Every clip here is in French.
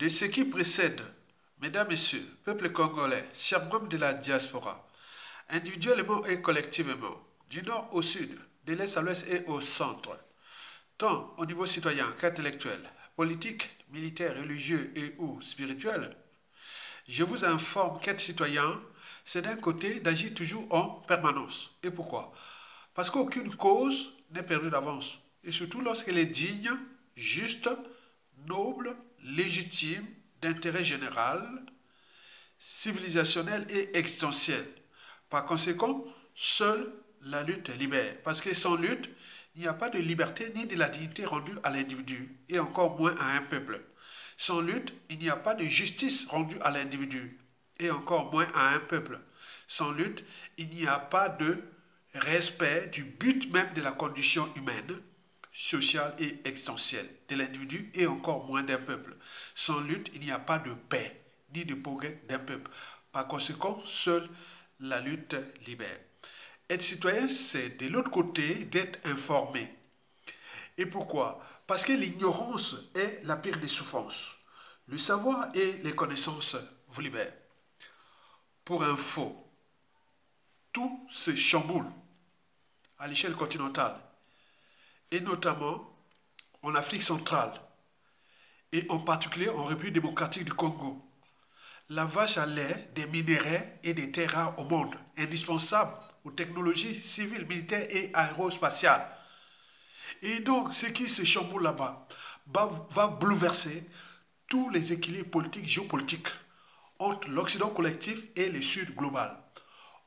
de ce qui précède, mesdames, messieurs, peuple congolais, chers membres de la diaspora, individuellement et collectivement, du nord au sud, de l'est à l'ouest et au centre, tant au niveau citoyen qu'intellectuel, politique, militaire, religieux et ou spirituel, je vous informe qu'être citoyen, c'est d'un côté d'agir toujours en permanence. Et pourquoi? Parce qu'aucune cause n'est perdue d'avance. Et surtout lorsqu'elle est digne, juste, noble, légitime, d'intérêt général, civilisationnel et existentiel. Par conséquent, seule la lutte libère. Parce que sans lutte, il n'y a pas de liberté ni de la dignité rendue à l'individu, et encore moins à un peuple. Sans lutte, il n'y a pas de justice rendue à l'individu, et encore moins à un peuple. Sans lutte, il n'y a pas de respect du but même de la condition humaine, sociale et existentielle de l'individu, et encore moins d'un peuple. Sans lutte, il n'y a pas de paix, ni de progrès d'un peuple. Par conséquent, seule la lutte libère. Être citoyen, c'est de l'autre côté d'être informé. Et pourquoi? Parce que l'ignorance est la pire des souffrances. Le savoir et les connaissances vous libèrent. Pour info, tout se chamboule à l'échelle continentale, et notamment en Afrique centrale, et en particulier en République démocratique du Congo. La vache à lait des minéraux et des terres rares au monde, indispensables aux technologies civiles, militaires et aérospatiales. Et donc, ce qui se chamboule là-bas va bouleverser tous les équilibres politiques, géopolitiques entre l'Occident collectif et le Sud global,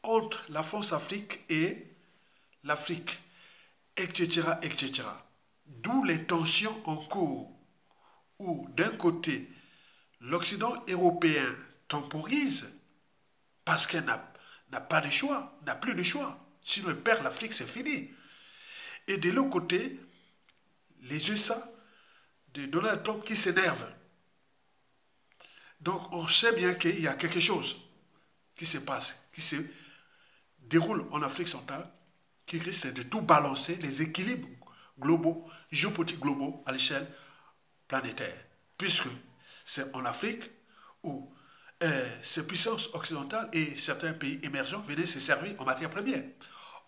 entre la France-Afrique et l'Afrique, etc., etc. D'où les tensions en cours, où d'un côté, l'Occident européen temporise parce qu'elle n'a pas de choix, n'a plus de choix. Sinon, elle perd l'Afrique, c'est fini. Et de l'autre côté, les USA de Donald Trump qui s'énervent. Donc, on sait bien qu'il y a quelque chose qui se passe, qui se déroule en Afrique centrale, qui risque de tout balancer, les équilibres globaux, géopolitiques globaux à l'échelle planétaire. Puisque c'est en Afrique où ces puissances occidentales et certains pays émergents venaient se servir en matière première.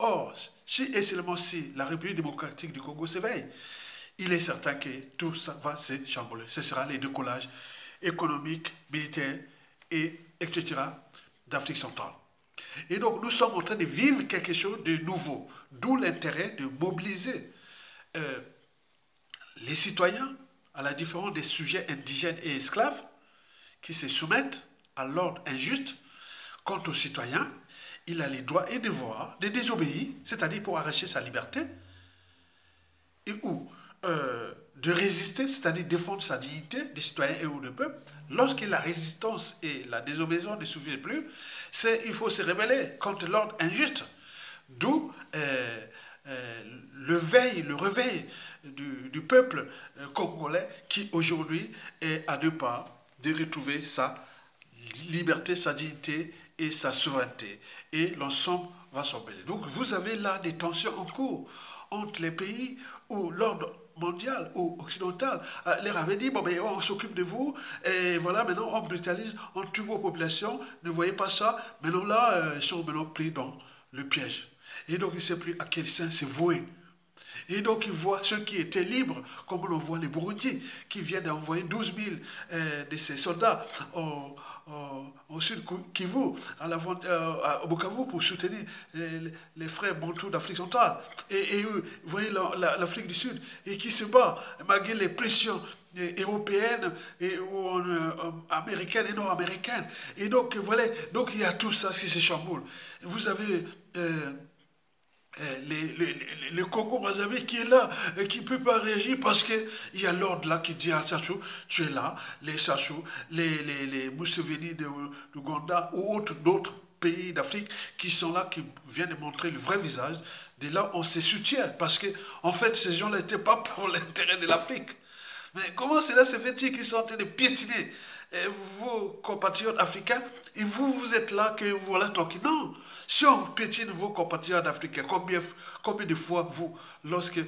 Or, si et seulement si la République démocratique du Congo s'éveille, il est certain que tout ça va se chambouler. Ce sera les décollages économiques, militaires, et etc. d'Afrique centrale. Et donc, nous sommes en train de vivre quelque chose de nouveau, d'où l'intérêt de mobiliser les citoyens à la différence des sujets indigènes et esclaves qui se soumettent à l'ordre injuste. Quant aux citoyens, il a les droits et devoirs de désobéir, c'est-à-dire pour arracher sa liberté, et ou de résister, c'est-à-dire défendre sa dignité des citoyens et ou de peuple. Lorsque la résistance et la désobéissance ne suffisent plus, il faut se rebeller contre l'ordre injuste. D'où le réveil du peuple congolais qui aujourd'hui est à deux pas de retrouver sa liberté, sa dignité et sa souveraineté. Et l'ensemble va s'emballer. Donc vous avez là des tensions en cours entre les pays où l'ordre mondial ou occidental leur avait dit, bon ben on s'occupe de vous, et voilà, maintenant on brutalise, on tue vos populations, ne voyez pas ça, maintenant là, ils sont maintenant pris dans le piège. Et donc il ne sait plus à quel sein se vouer. Et donc il voit ceux qui étaient libres, comme on voit les Burundis, qui viennent d'envoyer 12 000 de ces soldats au sud Kivu, au Bukavu, pour soutenir les frères bantous d'Afrique centrale. Et vous voyez l'Afrique du Sud, et qui se bat malgré les pressions européennes ou américaines et nord-américaines. Et donc voilà, donc il y a tout ça qui se chamboule. Vous avez le Congo-Brazzaville qui est là, qui ne peut pas réagir parce qu'il y a l'ordre là qui dit à Sassou, tu es là, les Sassou, les Museveni d'Ouganda ou d'autres pays d'Afrique qui sont là, qui viennent de montrer le vrai visage. De là, on se soutient parce que, en fait, ces gens-là n'étaient pas pour l'intérêt de l'Afrique. Mais comment cela se fait-il qu'ils sont en train de piétiner vos compatriotes africains, et vous, vous êtes là, que voilà tranquille. Non, si on piétine vos compatriotes africains, combien de fois vous, lorsque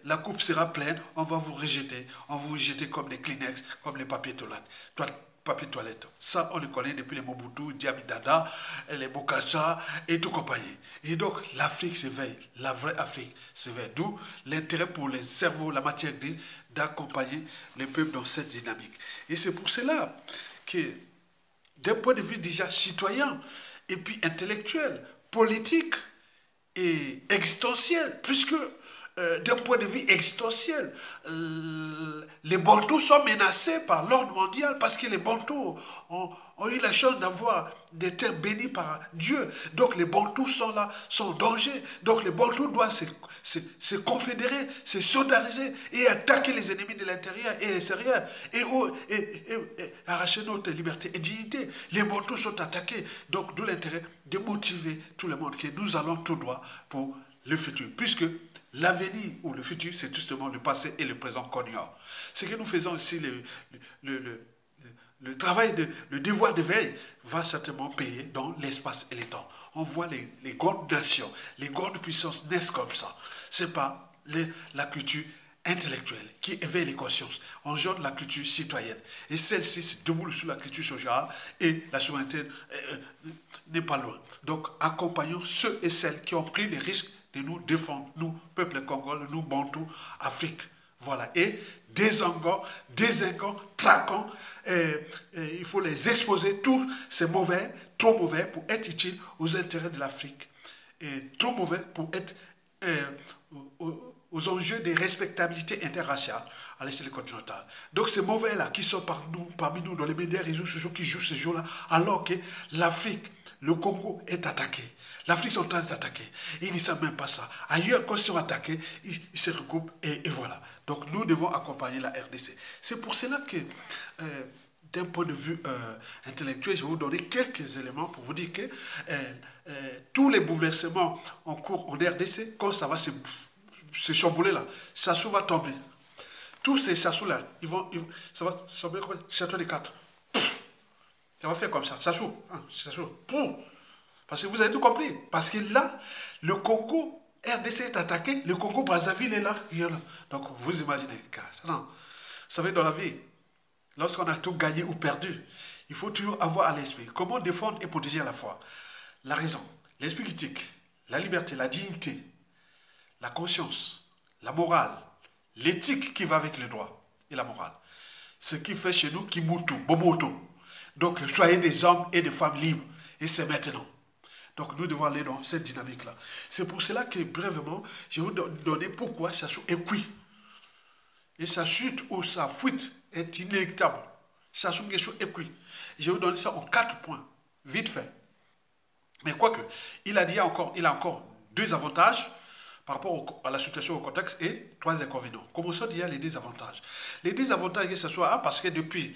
la coupe sera pleine, on va vous rejeter, on va vous jeter comme des Kleenex, comme les papiers toilettes. Papier toilette. Ça, on le connaît depuis les Mobutu, Diaby Dada, les Bokassa et tout compagnie. Et donc, l'Afrique s'éveille, la vraie Afrique s'éveille. D'où l'intérêt pour les cerveaux, la matière grise, d'accompagner les peuples dans cette dynamique. Et c'est pour cela que, d'un point de vue déjà citoyen, et puis intellectuel, politique et existentiel, puisque d'un point de vue existentiel, les Bantous sont menacés par l'ordre mondial parce que les Bantous ont eu la chance d'avoir des terres bénies par Dieu. Donc les Bantous sont là, sont en danger. Donc les Bantous doivent se confédérer, se solidariser et attaquer les ennemis de l'intérieur et l'extérieur et arracher notre liberté et dignité. Les Bantous sont attaqués. Donc d'où l'intérêt de motiver tout le monde que nous allons tout droit pour le futur. Puisque l'avenir ou le futur, c'est justement le passé et le présent qu'on ignore. Ce que nous faisons ici, le travail, le devoir de veille va certainement payer dans l'espace et le temps. On voit les grandes nations, les grandes puissances naissent comme ça. Ce n'est pas la culture intellectuelle qui éveille les consciences. On engendre la culture citoyenne. Et celle-ci se déroule sur la culture sociale et la souveraineté n'est pas loin. Donc, accompagnons ceux et celles qui ont pris les risques de nous défendre, nous, peuple congolais, nous, Bantous, Afrique. Voilà. Et désinguant, traquant, il faut les exposer, tous ces mauvais, trop mauvais pour être utiles aux intérêts de l'Afrique. Et trop mauvais pour être aux enjeux de respectabilité interraciale à l'échelle continentale. Donc ces mauvais-là qui sont parmi nous dans les médias réseaux sociaux qui jouent ce jour-là, alors que l'Afrique, le Congo est attaqué. L'Afrique est en train d'attaquer. Ils ne savent même pas ça. Ailleurs, quand ils sont attaqués, ils se recoupent et voilà. Donc nous devons accompagner la RDC. C'est pour cela que, d'un point de vue intellectuel, je vais vous donner quelques éléments pour vous dire que tous les bouleversements en cours en RDC, quand ça va se chambouler là, Sassou va tomber. Tous ces Sassou-là, ça va tomber comme château des quatre. Ça va faire comme ça. Sassou, Sassou. Parce que vous avez tout compris. Parce que là, le Congo, RDC est attaqué, le Congo Brazzaville est là. Donc vous imaginez. Non. Vous savez, dans la vie, lorsqu'on a tout gagné ou perdu, il faut toujours avoir à l'esprit comment défendre et protéger à la fois la raison, l'esprit critique, la liberté, la dignité, la conscience, la morale, l'éthique qui va avec le droit et la morale. Ce qui fait chez nous Kimutu, Boboto. Donc soyez des hommes et des femmes libres. Et c'est maintenant. Donc nous devons aller dans cette dynamique-là. C'est pour cela que, brièvement, je vais vous donner pourquoi Sassou est cuit. Et sa chute ou sa fuite est inéluctable. Sassou Nguesso est cuit. Je vais vous donner ça en 4 points, vite fait. Mais quoique, il a encore 2 avantages par rapport à la situation, au contexte, et 3 inconvénients. Commençons déjà les désavantages. Les désavantages que ce soit, parce que depuis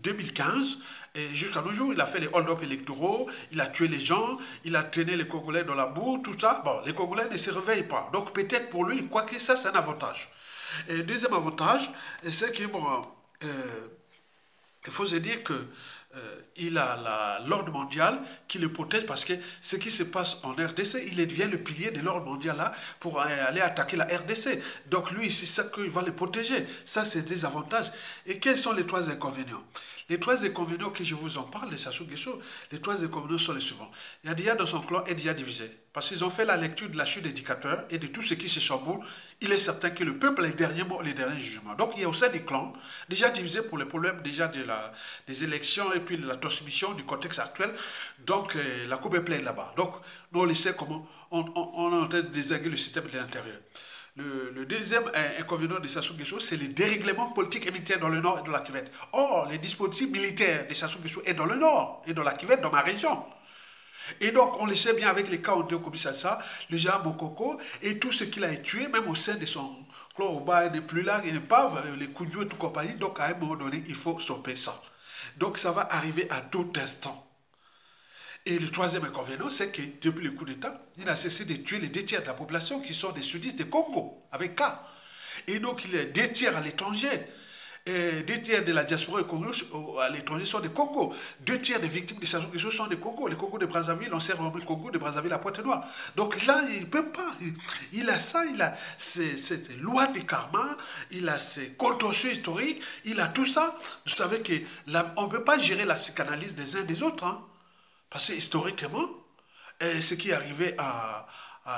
2015, et jusqu'à nos jours, il a fait les hold-up électoraux, il a tué les gens, il a traîné les Congolais dans la boue, tout ça. Bon, les Congolais ne se réveillent pas. Donc peut-être pour lui, quoique ça, c'est un avantage. Et deuxième avantage, c'est que, bon, il faut se dire que il a l'ordre mondial qui le protège parce que ce qui se passe en RDC, il devient le pilier de l'ordre mondial là pour aller attaquer la RDC. Donc lui, c'est ça qu'il va le protéger. Ça, c'est des avantages. Et quels sont les 3 inconvénients? Les 3 inconvénients que je vous en parle de Sassou Nguesso, les 3 inconvénients sont les suivants. Il y a déjà dans son clan est déjà divisé. Parce qu'ils ont fait la lecture de la chute des dictateurs et de tout ce qui se chamboule. Il est certain que le peuple est le dernier mot, les derniers jugements. Donc il y a au sein des clans, déjà divisé pour les problèmes déjà des élections et puis de la transmission du contexte actuel. Donc la coupe est pleine là-bas. Donc nous on sait comment on est en train de désinguer le système de l'intérieur. Le deuxième inconvénient de Sassou Nguesso, c'est le dérèglement politique et militaire dans le nord et dans la Kivette. Or, les dispositifs militaires de Sassou Nguesso est dans le nord et dans la Kivette, dans ma région. Et donc, on le sait bien avec les cas où on ça, le général Mokoko et tout ce qu'il a tué, même au sein de son clan au bas, il n'est plus là, il n'est pas, les Koudjou et tout compagnie. Donc, à un moment donné, il faut stopper ça. Donc, ça va arriver à tout instant. Et le troisième inconvénient, c'est que depuis le coup d'État, il a cessé de tuer les 2 tiers de la population qui sont des sudistes de Congo, avec K. Et donc, il est 2 tiers à l'étranger. 2 tiers de la diaspora à l'étranger sont des Congos. 2 tiers des victimes de Sassou Nguesso sont des Congos. Les Congos de Brazzaville, on s'est remis Congo de Brazzaville à Pointe-Noire. Donc là, il ne peut pas. Il a ça, il a cette loi de karma, il a ses contentieux historiques, il a tout ça. Vous savez qu'on ne peut pas gérer la psychanalyse des uns des autres. Hein, parce que historiquement, ce qui est arrivé à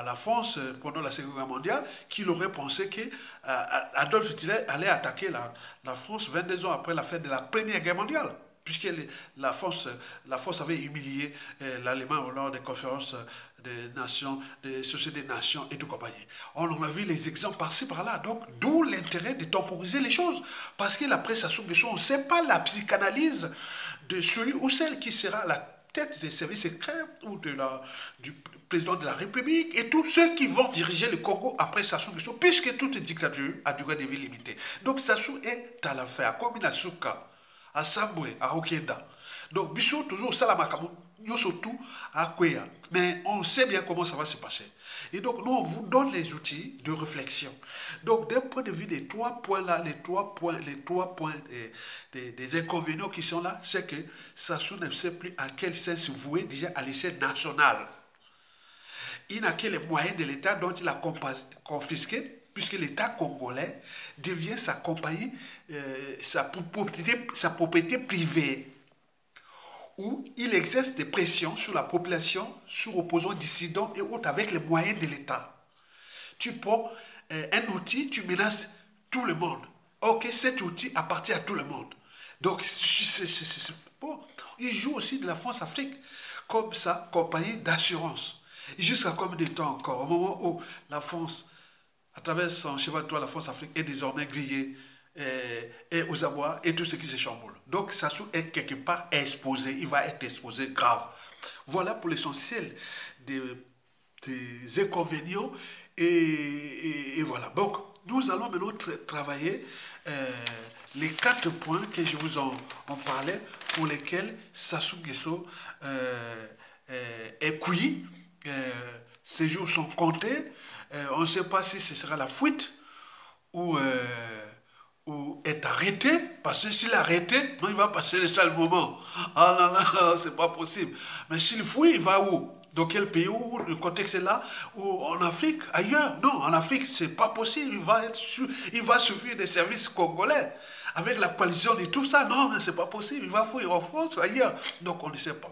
la France pendant la Seconde Guerre mondiale, qu'il aurait pensé que Adolf Hitler allait attaquer la France 22 ans après la fin de la Première Guerre mondiale, puisque la France avait humilié l'Allemagne lors des conférences des nations, des sociétés des nations et de compagnie. On en a vu les exemples par-ci par-là. Donc, d'où l'intérêt de temporiser les choses. Parce que la presse Sassou Nguesso, on ne sait pas la psychanalyse de celui ou celle qui sera la tête des services secrets ou du président de la République et tous ceux qui vont diriger le Congo après Sassou Nguesso, puisque toute dictature a duré de vie limitée. Donc Sassou est à l'affaire, comme Inasuka, à Sambwe, à Okenda. Donc Bissou toujours Salamakamu, surtout à Kwea. Mais on sait bien comment ça va se passer. Et donc nous on vous donne les outils de réflexion. Donc d'un point de vue des 3 points là, les trois points des inconvénients qui sont là, c'est que Sassou ne sait plus à quel sens se vouer déjà à l'échelle nationale. Il n'a que les moyens de l'État dont il a confisqué, puisque l'État congolais devient sa compagnie, sa propriété privée, où il exerce des pressions sur la population, sur opposants dissidents et autres avec les moyens de l'État. Tu prends un outil, tu menaces tout le monde. Ok, cet outil appartient à tout le monde. Donc, bon. Il joue aussi de la France-Afrique comme sa compagnie d'assurance. Jusqu'à combien de temps encore? Au moment où la France, à travers son cheval de Troie, la France-Afrique est désormais grillée et aux abois et tout ce qui se chamboule. Donc Sassou est quelque part exposé, il va être exposé grave. Voilà pour l'essentiel des inconvénients et voilà. Donc nous allons maintenant travailler les 4 points que je vous en parlais pour lesquels Sassou Nguesso est cuit. Ces jours sont comptés. On ne sait pas si ce sera la fuite ou est arrêté, parce que s'il est arrêté, il va passer le seul moment. Ah non, non, c'est pas possible. Mais s'il fuit, il va où? Dans quel pays? Où le contexte est là? Ou en Afrique? Ailleurs? Non, en Afrique, c'est pas possible. Il va suivre des services congolais. Avec la coalition de tout ça, non, mais c'est pas possible. Il va fuir en France ou ailleurs. Donc on ne sait pas.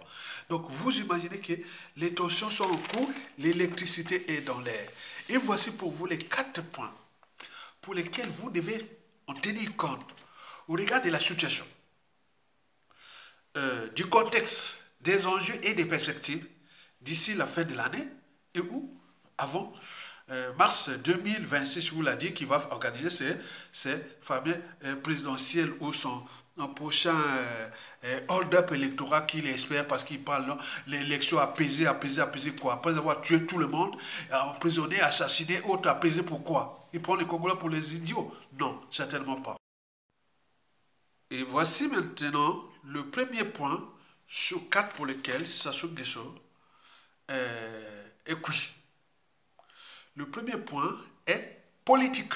Donc vous imaginez que les tensions sont en cours, l'électricité est dans l'air. Et voici pour vous les 4 points pour lesquels vous devez en tenir compte au regard de la situation, du contexte, des enjeux et des perspectives d'ici la fin de l'année et ou avant mars 2026, je vous l'ai dit, qui va organiser ces fameux présidentielles ou son prochain hold-up électoral qu'il espère parce qu'il parle l'élection apaisée quoi? Après avoir tué tout le monde, emprisonné, assassiné, autre apaisé pourquoi? Il prend les Congolais pour les idiots? Non, certainement pas. Et voici maintenant le premier point sur 4 pour lesquels Sassou Nguesso est cuit. Le premier point est politique.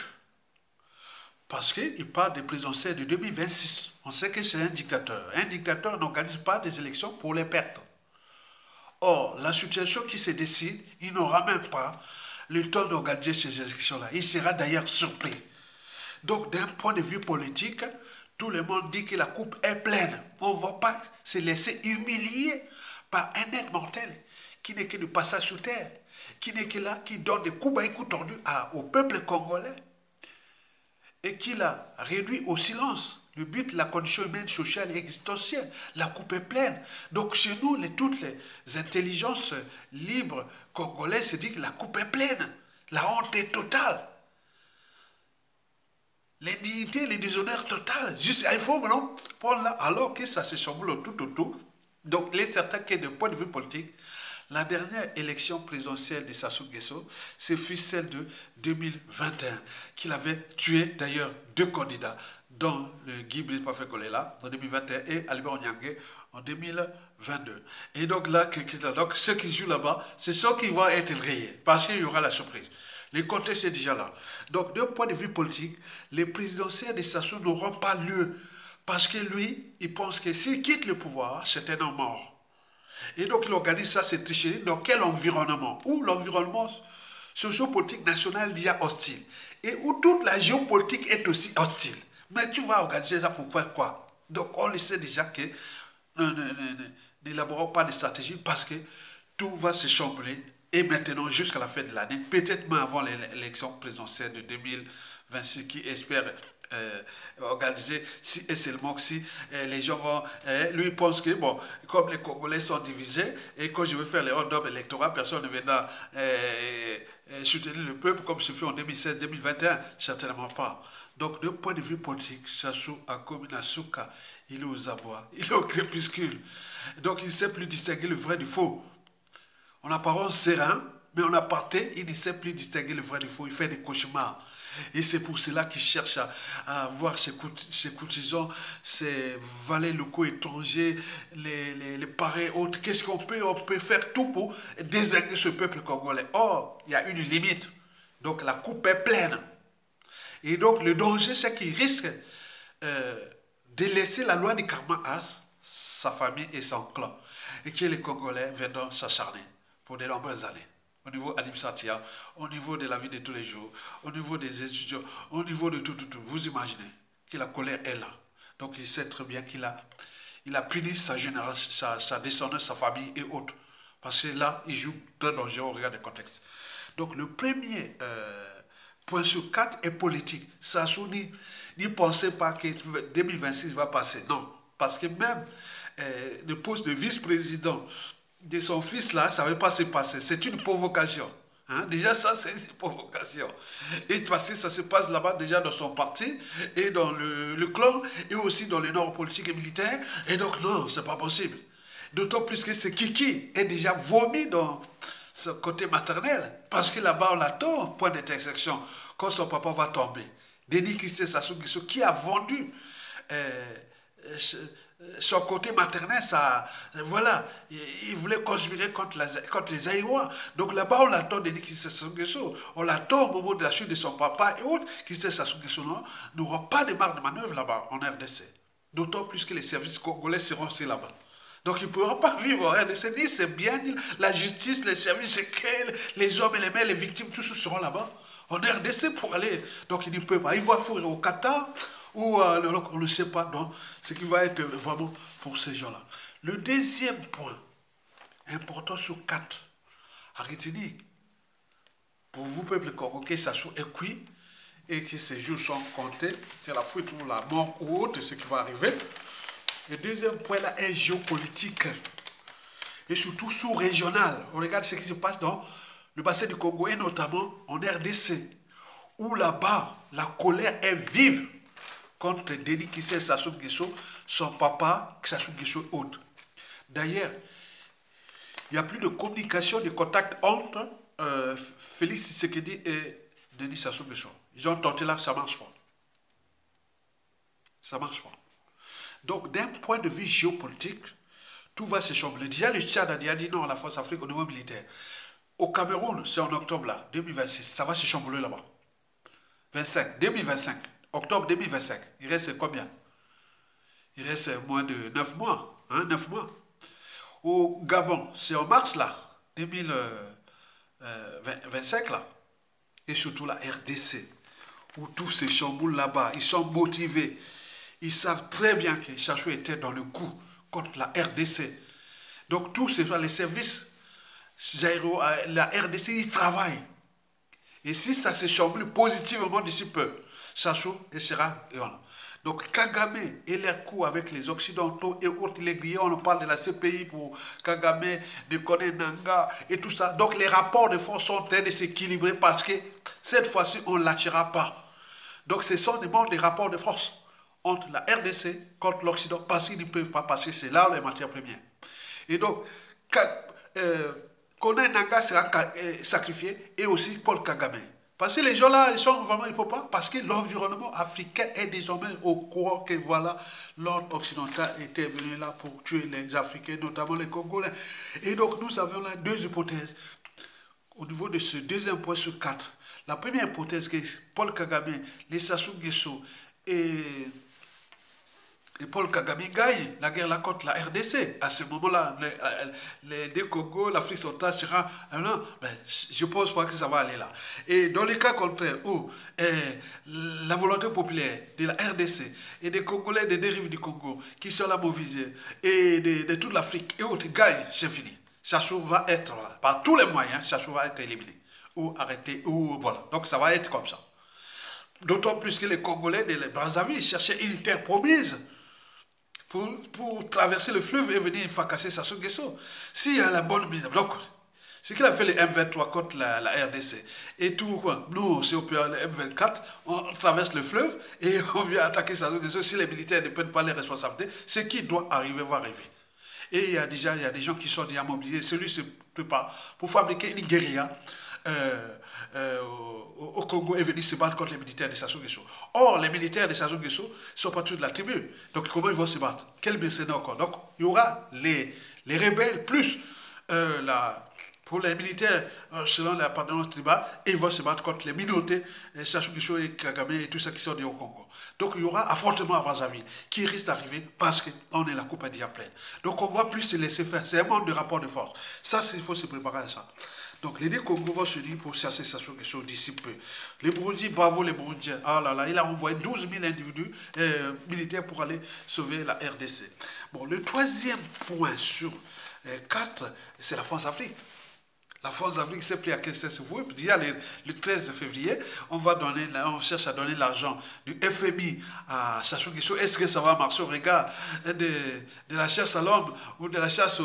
Parce qu'il parle des présidentielles de 2026. On sait que c'est un dictateur. Un dictateur n'organise pas des élections pour les perdre. Or, la situation qui se décide, il n'aura même pas le temps d'organiser ces élections-là. Il sera d'ailleurs surpris. Donc, d'un point de vue politique, tout le monde dit que la coupe est pleine. On ne va pas se laisser humilier par un être mortel qui n'est que de passage sous terre, qui n'est que là, qui donne des coups bas et coups tordus au peuple congolais et qui l'a réduit au silence. Le but, la condition humaine, sociale et existentielle. La coupe est pleine. Donc chez nous, toutes les intelligences libres congolaises se disent que la coupe est pleine. La honte est totale. L'indignité, le déshonneur total. Juste, il faut maintenant prendre là, alors que ça se chamboule tout autour. Donc il est certain que de point de vue politique, la dernière élection présidentielle de Sassou Nguesso, ce fut celle de 2021, qu'il avait tué d'ailleurs 2 candidats, dont le Guy Brice Kolela en 2021 et Albert Onyangue en 2022. Et donc là, ceux qui jouent là-bas, c'est ceux qui vont être rayés, parce qu'il y aura la surprise. Le contexte est déjà là. Donc, d'un point de vue politique, les présidentielles de Sassou n'auront pas lieu. Parce que lui, il pense que s'il quitte le pouvoir, c'est un homme mort. Et donc, il organise ça, cette tricherie. Dans quel environnement? Où l'environnement sociopolitique national déjà hostile. Et où toute la géopolitique est aussi hostile. Mais tu vas organiser ça pour faire quoi? Donc, on le sait déjà que n'élaborons pas de stratégie parce que tout va se chambouler. Et maintenant, jusqu'à la fin de l'année, peut-être même avant l'élection présidentielle de 2026, qui espère organiser si et seulement si les gens vont. Lui pense que, bon, comme les Congolais sont divisés, et quand je veux faire les hors-d'œuvre électoraux, personne ne viendra soutenir le peuple comme ce fut en 2016-2021, certainement pas. Donc, d'un point de vue politique, Sassou Akominasuka, il est aux abois, il est au crépuscule. Donc, il ne sait plus distinguer le vrai du faux. On apparence serein, mais en aparté, il ne sait plus distinguer le vrai du faux. Il fait des cauchemars. Et c'est pour cela qu'il cherche à avoir ses courtisans, ses valets locaux étrangers, les pareils autres. Qu'est-ce qu'on peut? On peut faire tout pour désinguer ce peuple congolais. Or, il y a une limite. Donc la coupe est pleine. Et donc le danger, c'est qu'il risque de laisser la loi du karma à sa famille et son clan. Et que les Congolais viendront s'acharner pour de nombreuses années. Au niveau administratif, au niveau de la vie de tous les jours, au niveau des étudiants, au niveau de tout. Vous imaginez que la colère est là. Donc il sait très bien qu'il a puni sa génération, sa descendance, sa famille et autres. Parce que là, il joue très dangereux au regard du contexte. Donc le premier point sur 4 est politique. Sassou n'y pensez pas que 2026 va passer. Non. Parce que même le poste de vice-président de son fils là, ça ne va pas se passer. C'est une provocation. Hein? Déjà, ça, c'est une provocation. Et parce que ça se passe là-bas déjà dans son parti et dans le clan et aussi dans le nord politique et militaire. Et donc, non, c'est pas possible. D'autant plus que c'est Kiki est déjà vomi dans ce côté maternel. Parce que là-bas, on l'attend, point d'intersection, quand son papa va tomber. Denis Kissé Sassou Nguesso, qui a vendu son côté maternel, ça, voilà, il voulait conspirer contre les Aïwa. Donc là-bas, on l'attend de dire qu'il Sassou Nguesso. On l'attend au moment de la chute de son papa et autres, qui Sassou Nguesso n'aura pas de marge de manœuvre là-bas, en RDC. D'autant plus que les services congolais seront aussi là-bas. Donc il ne pourra pas vivre en RDC, ni c'est bien, ni la justice, les services secrets, les hommes et les mères, les victimes, tous seront là-bas. En RDC pour aller. Donc il ne peut pas. Il va fourrer au Qatar, ou on ne sait pas, donc ce qui va être vraiment pour ces gens-là. Le deuxième point, important sur 4, à retenir, pour vous, peuple congolais, ça soit cuit et que ces jours sont comptés, c'est la fuite ou la mort ou autre, ce qui va arriver. Le deuxième point là est géopolitique et surtout sous-régional. On regarde ce qui se passe dans le bassin du Congo et notamment en RDC, où là-bas, la colère est vive contre Denis Kissé Sassou Nguesso, son papa, Sassou Nguesso et autres. D'ailleurs, il n'y a plus de communication, de contact entre Félix Tshisekedi et Denis Sassou Nguesso. Ils ont tenté là, ça ne marche pas. Ça ne marche pas. Donc, d'un point de vue géopolitique, tout va se chambouler. Déjà, le Tchad a dit non à la force Afrique au niveau militaire. Au Cameroun, c'est en octobre là, 2026, ça va se chambouler là-bas. 2025, octobre 2025, il reste combien? Il reste moins de 9 mois, hein, 9 mois. Au Gabon, c'est en mars là, 2025 là, et surtout la RDC, où tout se chamboule là-bas, ils sont motivés, ils savent très bien que Sassou était dans le coup contre la RDC. Donc tous les services, la RDC, ils travaillent. Et si ça se chamboule positivement d'ici peu, Sassou sera. Donc Kagame et les coups avec les Occidentaux et autres, les grillons, on parle de la CPI pour Kagame, de Kone Nanga et tout ça. Donc les rapports de force sont en train de s'équilibrer parce que cette fois-ci, on ne lâchera pas. Donc ce sont des rapports de force entre la RDC contre l'Occident parce qu'ils ne peuvent pas passer, c'est là les matières premières. Et donc, Kone Nanga sera sacrifié et aussi Paul Kagame. Parce que les gens là, ils sont vraiment, ils ne peuvent pas, parce que l'environnement africain est désormais au courant que voilà, l'ordre occidental était venu là pour tuer les Africains, notamment les Congolais. Et donc nous avons là deux hypothèses. au niveau de ce deuxième point sur 4, la première hypothèse que Paul Kagame, les Sassou Nguesso et Paul Kagame gagne la guerre là contre la RDC. À ce moment-là, les deux Congo, l'Afrique centrale sera... Non, ben, je ne pense pas que ça va aller là. Et dans les cas contraires où la volonté populaire de la RDC et des Congolais des dérives du Congo qui sont là mobilisés et de toute l'Afrique et autres gagnent, c'est fini. Sassou va être, par tous les moyens, Sassou va être éliminé ou arrêté, ou voilà. Donc ça va être comme ça. D'autant plus que les Congolais de Brazzaville cherchaient une terre promise pour traverser le fleuve et venir fracasser Sassou Nguesso. S'il y a la bonne mise, donc, ce qu'il a fait les M23 contre la RDC, et tout, quoi, nous, c'est au pire, les M24, on traverse le fleuve et on vient attaquer Sassou Nguesso. Si les militaires ne prennent pas les responsabilités, ce qui doit arriver va arriver. Et il y a des gens qui sont déjà mobilisés. Celui se prépare pour fabriquer une guérilla au Congo et venir se battre contre les militaires de Sassou Nguesso. Or, les militaires de Sassou Nguesso ne sont pas tous de la tribu. Donc, comment ils vont se battre? Quel mercenaire encore? Donc, il y aura les rebelles plus pour les militaires, selon l'appartenance tribale, et ils vont se battre contre les minorités, Sassou Nguesso et Kagame et tout ça qui sont au Congo. Donc, il y aura affrontement à Brazzaville qui risque d'arriver parce qu'on est la coupe à déjà pleine. Donc, on ne va plus se laisser faire. C'est un manque de rapport de force. Ça, il faut se préparer à ça. Donc, les deux Congos vont se dire pour chasser Sassou Nguesso d'ici peu. Les Burundis, bravo les Burundiens. Ah là là, il a envoyé 12 000 individus militaires pour aller sauver la RDC. Bon, le troisième point sur 4, c'est la France-Afrique. La France d'Afrique s'est pris à quel sens vous pouvez dire le 13 février, on cherche à donner l'argent du FMI à Sassou Nguesso. Est-ce que ça va marcher au regard de la chasse à l'homme ou de la chasse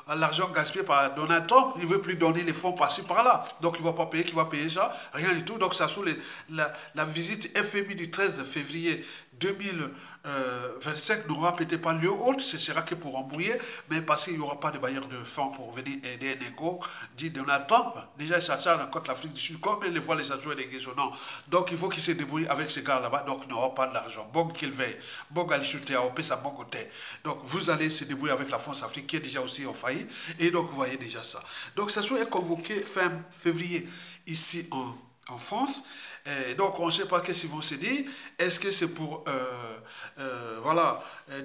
à l'argent gaspillé par Donald Trump? Il ne veut plus donner les fonds par-ci par-là. Donc il ne va pas payer, qui va payer ça? Rien du tout. Donc Sassou, la visite FMI du 13 février 2025 n'aura peut-être pas lieu autre, ce sera que pour embrouiller, mais parce qu'il n'y aura pas de bailleur de fonds pour venir aider un écho, dit Donald Trump. Déjà, il s'acharne contre l'Afrique du Sud, comme les fois les Sassou et les Nguesso. Non. Donc, il faut qu'il se débrouille avec ces gars là-bas, donc il n'aura pas d'argent. Bon qu'il veille, bon à l'issuté, à ça bon côté. Donc, vous allez se débrouiller avec la France-Afrique qui est déjà aussi en faillite, et donc vous voyez déjà ça. Donc, Sassou est convoqué fin février ici en France. Donc, on ne sait pas qu'est-ce qu'ils vont se dire. Est-ce que c'est pour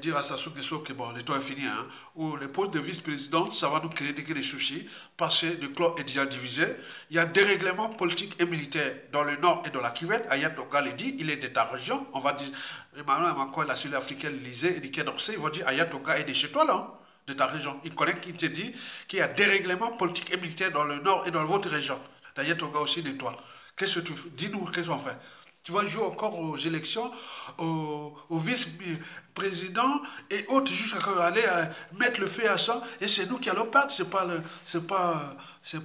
dire à Sassou Nguesso que bon, le temps est fini, hein, ou le poste de vice-président, ça va nous créer des soucis parce que le clan est déjà divisé. Il y a des règlements politiques et militaires dans le nord et dans la cuvette. Ayat Doga le dit, il est de ta région. On va dire, Emmanuel Macron, la Sud-Africaine, lisait et dit qu'il ils vont dire Ayat Doga est de chez toi, là. Hein, de ta région. Il connaît qu'il te dit qu'il y a des règlements politiques et militaires dans le nord et dans votre région. Ayat Doga aussi de toi. Qu'est-ce que tu fais? Dis-nous, qu'est-ce qu'on fait? Tu vas jouer encore aux élections, au vice-président et autres, jusqu'à aller mettre le feu à ça. Et c'est nous qui allons perdre. C'est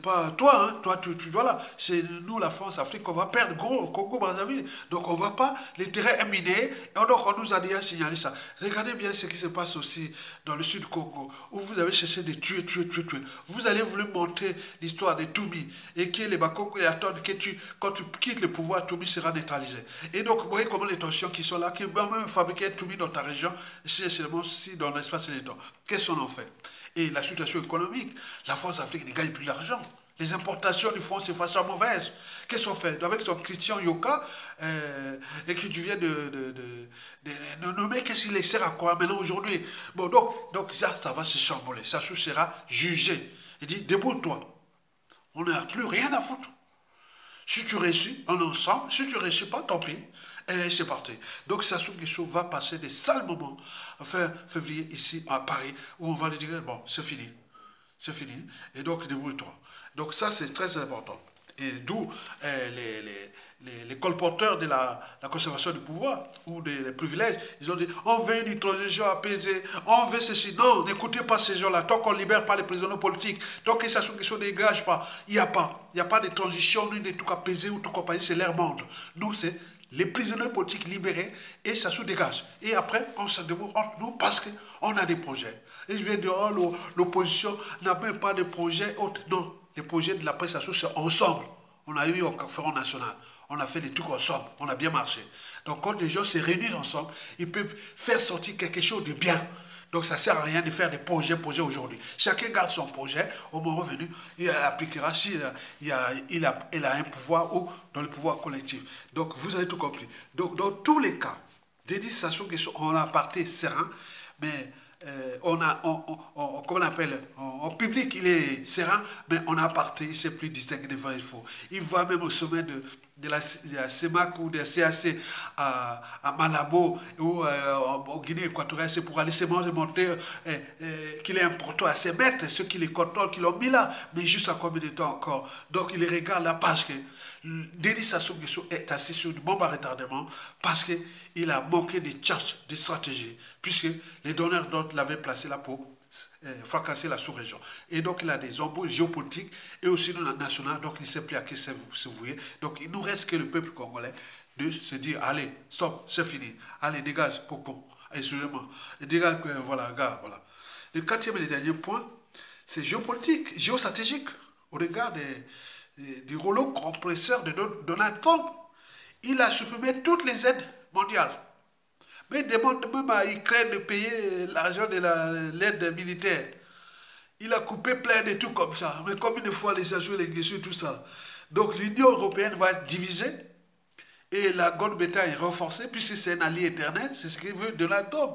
pas toi, hein. Toi, tu dois là. C'est nous, la France, Afrique, on va perdre gros Congo, Brazzaville. Donc, on ne va pas. Les terrains est miné. Et donc, on nous a déjà signalé ça. Regardez bien ce qui se passe aussi dans le sud du Congo, où vous avez cherché de tuer. Vous allez vouloir monter l'histoire de Toumi. Et que les Bakoko et attendent que quand tu quittes le pouvoir, Toumi sera neutralisé. Et donc, vous voyez comment les tensions qui sont là, qui vont même fabriquer un Toumi dans ta région, seulement si dans l'espace et le temps. Qu'est-ce qu'on en fait? Et la situation économique, la France Afrique ne gagne plus d'argent. Les importations du franc CFA sont mauvaises. Qu'est-ce qu'on fait? Avec ton Christian Yoka, et que tu viens de nommer, qu'est-ce qu'il sert à quoi maintenant aujourd'hui? Bon, donc ça va se chambouler. Ça sera jugé. Il dit, débrouille-toi. On n'a plus rien à foutre. Si tu réussis, on est ensemble. Si tu ne réussis pas, tant pis. Et c'est parti. Donc Sassou Nguesso va passer des sales moments fin février ici à Paris, où on va lui dire, bon, c'est fini. C'est fini. Et donc, débrouille-toi. Donc ça, c'est très important. Et d'où les colporteurs de la conservation du pouvoir ou des privilèges, ils ont dit, on veut une transition apaisée, on veut ceci. Non, n'écoutez pas ces gens-là. Tant qu'on ne libère pas les prisonniers politiques, tant que Sassou Nguesso ne dégage pas, il n'y a pas de transition, ni de tout apaisé ou tout compagnie, c'est leur monde. Nous, c'est les prisonniers politiques libérés et Sassou dégage. Et après, on se débrouille entre nous parce qu'on a des projets. Et je viens de dire, oh, l'opposition n'a même pas de projet autre. Non, les projets de la presse Sassou, c'est ensemble. On a eu au Front National. On a fait des trucs ensemble. On a bien marché. Donc, quand les gens se réunissent ensemble, ils peuvent faire sortir quelque chose de bien. Donc ça ne sert à rien de faire des projets aujourd'hui. Chacun garde son projet, au moment revenu, il appliquera s'il il a un pouvoir ou dans le pouvoir collectif. Donc vous avez tout compris. Donc dans tous les cas, Denis Sassou Nguesso, on a parté serein, mais comment on appelle, en public, il est serein, mais en aparté, il ne sait plus distinguer des vrais et faux. Il va même au sommet de la CEMAC ou de la CAC à Malabo ou en Guinée équatoriale, c'est pour aller seulement démontrer qu'il est important à ses maîtres, ceux qui les contrôlent, qui l'ont mis là, mais juste à combien de temps encore. Donc il regarde la page que Denis Sassou Nguesso est assis sur une bombe à retardement parce qu'il a manqué de tchatch, de stratégie, puisque les donneurs d'ordre l'avaient placé là pour fracasser la sous-région. Et donc il a des embrouilles géopolitiques et aussi dans la nationale, donc il ne sait plus à qui se vouer. Donc il ne nous reste que le peuple congolais de se dire, allez, stop, c'est fini, allez, dégage, Pocon, excusez-moi, dégage, voilà, gars, voilà. Le quatrième et le dernier point, c'est géopolitique, géostratégique, au regard du rouleau compresseur de Donald Trump. Il a supprimé toutes les aides mondiales. Mais il demande même à Ukraine de payer l'argent de l'aide militaire. Il a coupé plein de trucs comme ça. Mais combien de fois les Sassou, les Nguesso et tout ça. Donc l'Union européenne va être divisée et la Grande-Bretagne est renforcée puisque c'est un allié éternel. C'est ce que veut Donald Trump.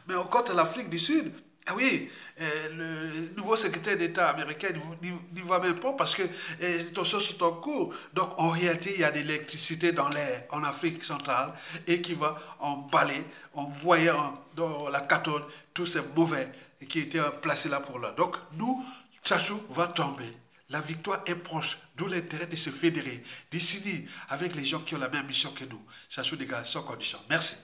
Mais on compte l'Afrique du Sud. Ah oui, le nouveau secrétaire d'État américain n'y va même pas parce que les tensions sont en cours. Donc en réalité, il y a de l'électricité dans l'air en Afrique centrale et qui va emballer, envoyer dans la cathode tous ces mauvais qui étaient placés là pour là. Donc nous, Sassou va tomber. La victoire est proche, d'où l'intérêt de se fédérer, de s'unir avec les gens qui ont la même mission que nous. Sassou dégage sans condition. Merci.